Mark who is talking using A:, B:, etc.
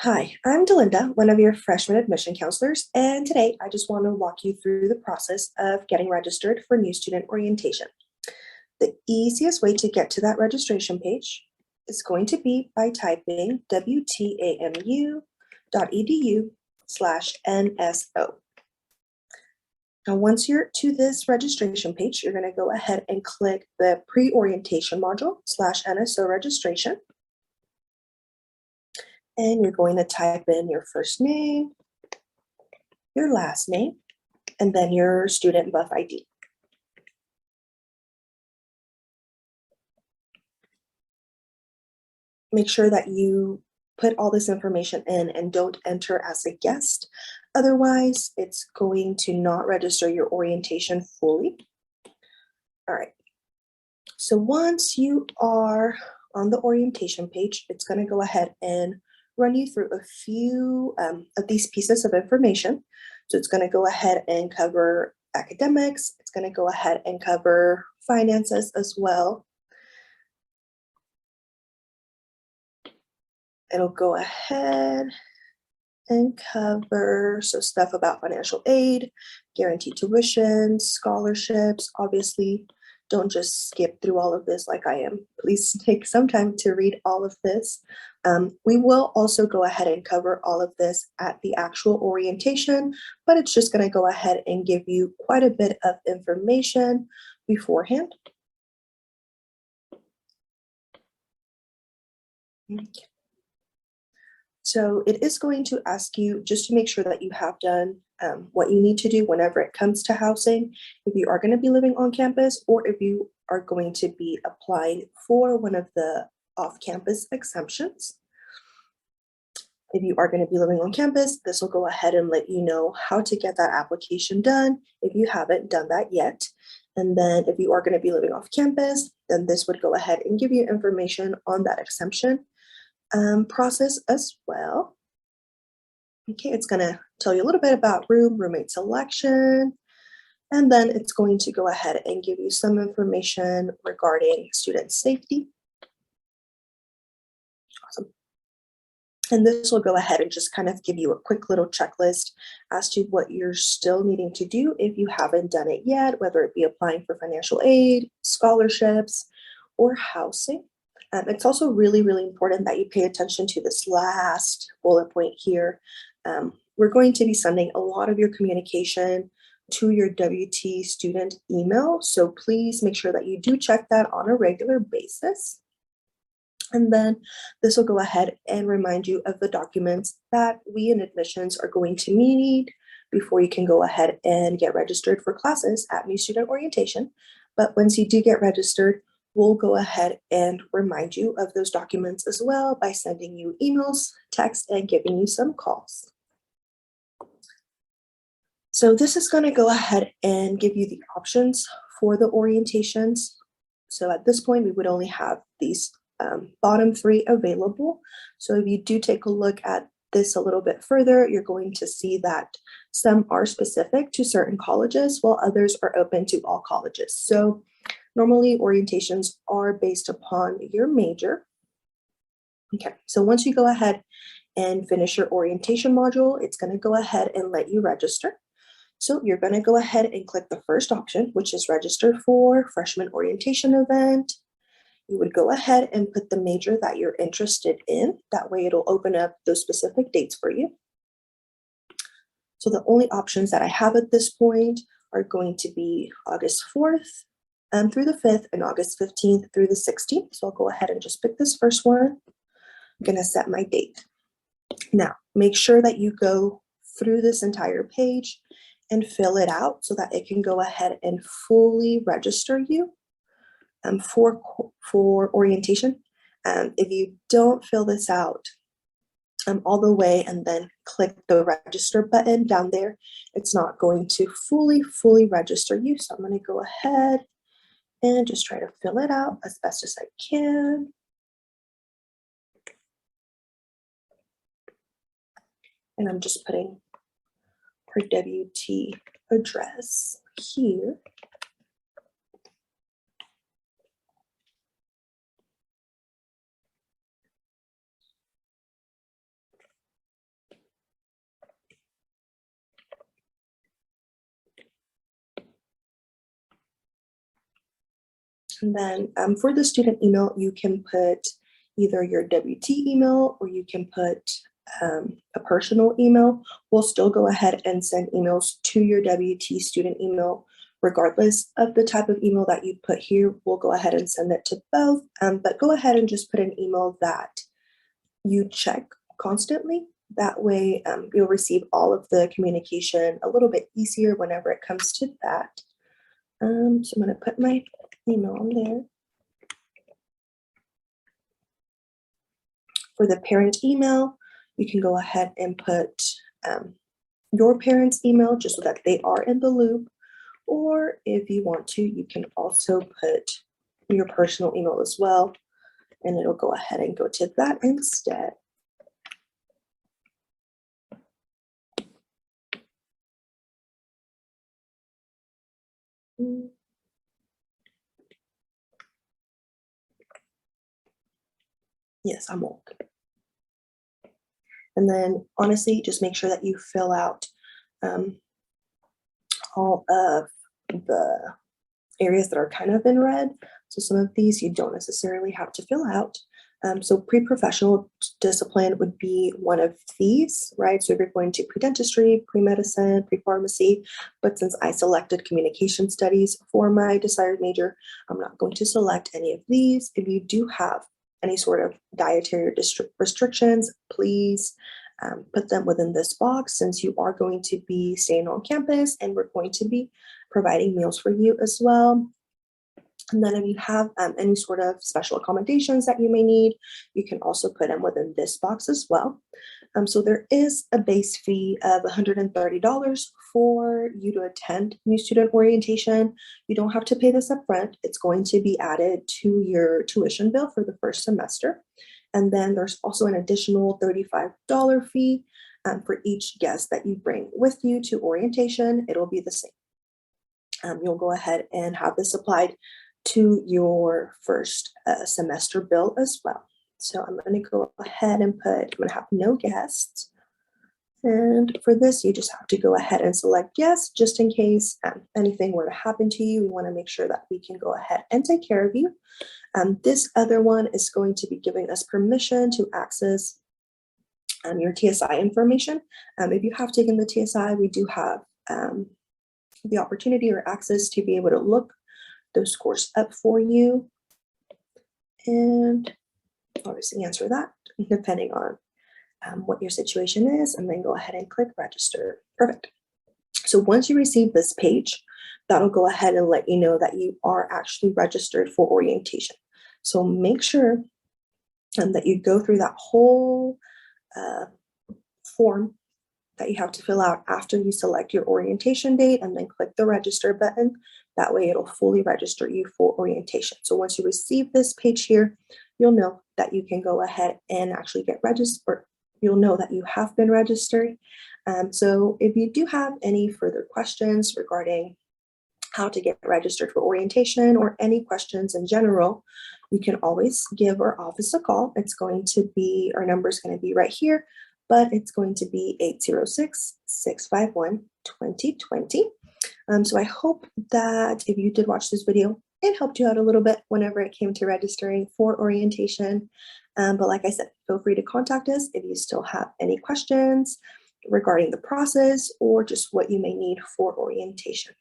A: Hi, I'm Delinda, one of your freshman admission counselors, and today I just want to walk you through the process of getting registered for new student orientation. The easiest way to get to that registration page is going to be by typing wtamu.edu/NSO. Now, once you're to this registration page, you're going to go ahead and click the pre-orientation module /NSO registration. And you're going to type in your first name, your last name, and then your student buff ID. Make sure that you put all this information in and don't enter as a guest. Otherwise, it's going to not register your orientation fully. All right. So once you are on the orientation page, it's going to go ahead and run you through a few of these pieces of information. So it's going to go ahead and cover academics. It's going to go ahead and cover finances as well. It'll go ahead and cover stuff about financial aid, guaranteed tuition, scholarships. Obviously, don't just skip through all of this like I am. Please take some time to read all of this. We will also go ahead and cover all of this at the actual orientation, but it's just going to go ahead and give you quite a bit of information beforehand. Okay. So it is going to ask you just to make sure that you have done what you need to do whenever it comes to housing, if you are going to be living on campus or if you are going to be applying for one of the off-campus exemptions. If you are going to be living on campus, this will go ahead and let you know how to get that application done if you haven't done that yet. And then if you are going to be living off campus, then this would go ahead and give you information on that exemption process as well. Okay, it's going to tell you a little bit about roommate selection, and then it's going to go ahead and give you some information regarding student safety. Awesome. And this will go ahead and just kind of give you a quick little checklist as to what you're still needing to do if you haven't done it yet, whether it be applying for financial aid, scholarships, or housing. It's also really, really important that you pay attention to this last bullet point here. We're going to be sending a lot of your communication to your WT student email. So please make sure that you do check that on a regular basis. And then this will go ahead and remind you of the documents that we in admissions are going to need before you can go ahead and get registered for classes at New Student Orientation. But once you do get registered, we'll go ahead and remind you of those documents as well by sending you emails, text, and giving you some calls. So this is going to go ahead and give you the options for the orientations. So at this point, we would only have these bottom three available. So if you do take a look at this a little bit further, you're going to see that some are specific to certain colleges, while others are open to all colleges. So normally orientations are based upon your major. Okay, so once you go ahead and finish your orientation module, it's going to go ahead and let you register. So you're going to go ahead and click the first option, which is register for freshman orientation event. You would go ahead and put the major that you're interested in. That way it'll open up those specific dates for you. So the only options that I have at this point are going to be August 4th through the 5th and August 15th through the 16th. So I'll go ahead and just pick this first one. I'm going to set my date. Now, make sure that you go through this entire page and fill it out so that it can go ahead and fully register you for orientation. If you don't fill this out all the way and then click the register button down there, it's not going to fully register you. So I'm going to go ahead and just try to fill it out as best as I can. And I'm just putting her WT address here. And then for the student email, you can put either your WT email or you can put a personal email. We'll still go ahead and send emails to your WT student email regardless of the type of email that you put here. We'll go ahead and send it to both, but go ahead and just put an email that you check constantly. That way you'll receive all of the communication a little bit easier whenever it comes to that. So I'm going to put my email on there. For the parent email, you can go ahead and put your parent's email just so that they are in the loop. Or if you want to, you can also put your personal email as well, and it'll go ahead and go to that instead. Yes, I'm old. And then honestly, just make sure that you fill out all of the areas that are kind of in red. So some of these you don't necessarily have to fill out. So pre-professional discipline would be one of these, right? So if you're going to pre-dentistry, pre-medicine, pre-pharmacy, but since I selected communication studies for my desired major, I'm not going to select any of these. If you do have any sort of dietary restrictions, please put them within this box since you are going to be staying on campus and we're going to be providing meals for you as well. And then if you have any sort of special accommodations that you may need, you can also put them within this box as well. So there is a base fee of $130 for you to attend new student orientation. You don't have to pay this upfront. It's going to be added to your tuition bill for the first semester. And then there's also an additional $35 fee for each guest that you bring with you to orientation. It'll be the same. You'll go ahead and have this applied to your first semester bill as well. So I'm going to go ahead and put, I'm going to have no guests. And for this, you just have to go ahead and select yes, just in case anything were to happen to you. We want to make sure that we can go ahead and take care of you. This other one is going to be giving us permission to access your TSI information. If you have taken the TSI, we do have the opportunity or access to be able to look those scores up for you and obviously answer that depending on what your situation is, and then go ahead and click register. Perfect. So once you receive this page, that'll go ahead and let you know that you are actually registered for orientation. So make sure that you go through that whole form that you have to fill out after you select your orientation date and then click the register button. That way it'll fully register you for orientation. So once you receive this page here, you'll know that you can go ahead and actually get registered. You'll know that you have been registered. So if you do have any further questions regarding how to get registered for orientation or any questions in general, you can always give our office a call. It's going to be, our number is going to be right here, but it's going to be 806-651-2020. So I hope that if you did watch this video, it helped you out a little bit whenever it came to registering for orientation. But like I said, feel free to contact us if you still have any questions regarding the process or just what you may need for orientation.